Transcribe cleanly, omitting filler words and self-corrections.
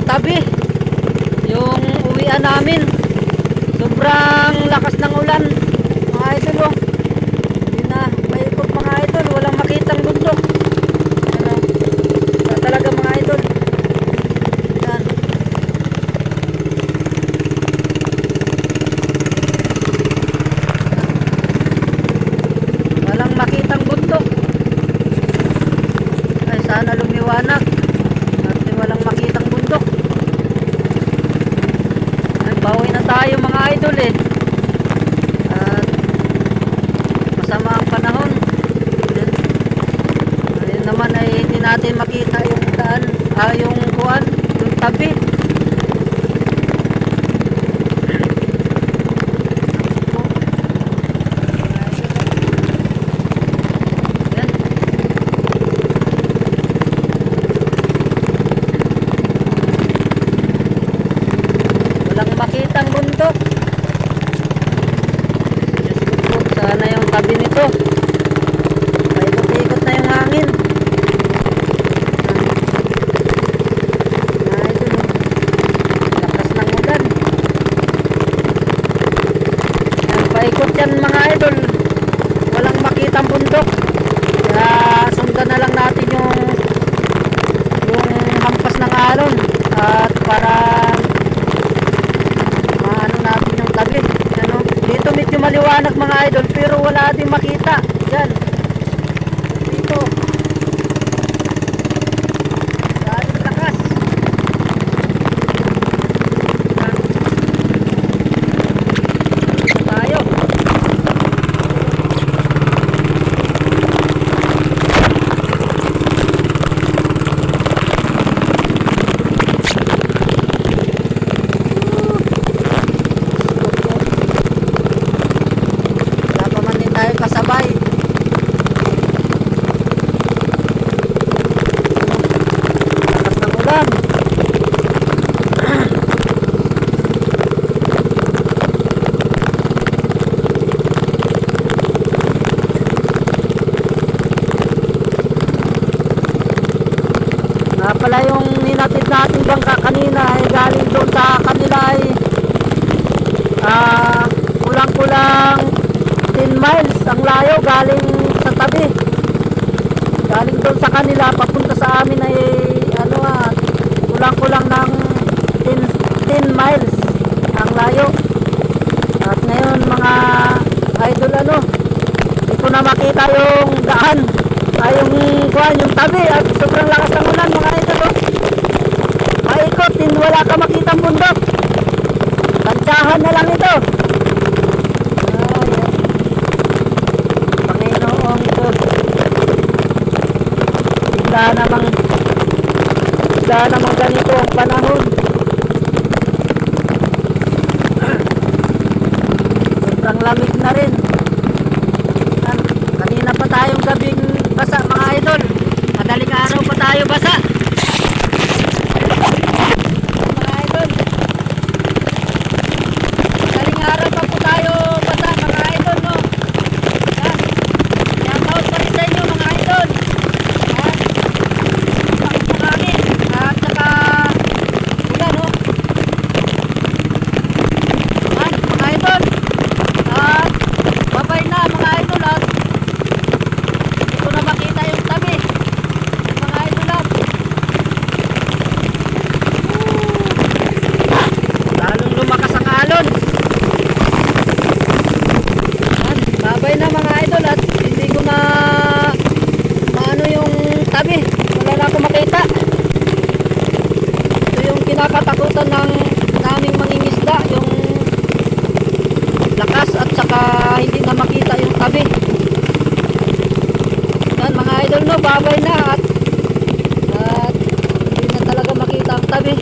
tabi. Yung uwian namin. Sobrang lakas ng ulan. Mga idol oh. Hindi na maikot mga idol. Walang makitang bundok. Ano? Talaga mga idol. Yan. Walang makitang bundok. Ay sana lumiwanag. At walang makitang bundok. Ay bawi na tayo mga idol eh. At masama ang panahon. Ayun naman ay hindi natin makita yung daan. Yung kuwan, yung tabi. Walang makitang bundok. Diyos ko po, sana yung tabi nito. Paikot-ikot na yung hangin. Lakas ng ulan. Paikot yan mga idol. Walang makitang bundok. Kaya sundan na lang natin yung hampas ng alon. At para maano natin yung tabi. Ano? Dito medyo maliwanag mga idol, pero wala din makita. Yan. Dito. Galing lakas. Yan. Tayo. Kasabay. Lakas ng ulan. Nga pala yung ninatid natin bangka kanina ay galing doon sa kanila ay kulang-kulang 10 miles ang layo galing sa tabi. Galing doon sa kanila papunta sa amin ay kulang-kulang ng 10 miles ang layo. At ngayon mga idol hindi ko na makita yung daan ay yung tabi at sobrang lakas ng ulan mga idol maikot, hindi wala ka makitang bundok. Tansyahan na lang ito. Bigla namang ganito ang panahon. Sobrang lamig na rin. Kanina pa tayong gabing basa mga idol. Madaling araw pa tayo basa. Mga idol. Madaling araw pa po tayo basa mga idol no. Yan. Shoutout pa rin sa inyo mga idol. Babay na mga idol at hindi ko maano yung tabi. Wala na ako makita. Ito yung kinakatakutan ng naming mangingisda, yung lakas at saka hindi na makita yung tabi. Yan mga idol no, babay na at hindi na talaga makita ang tabi.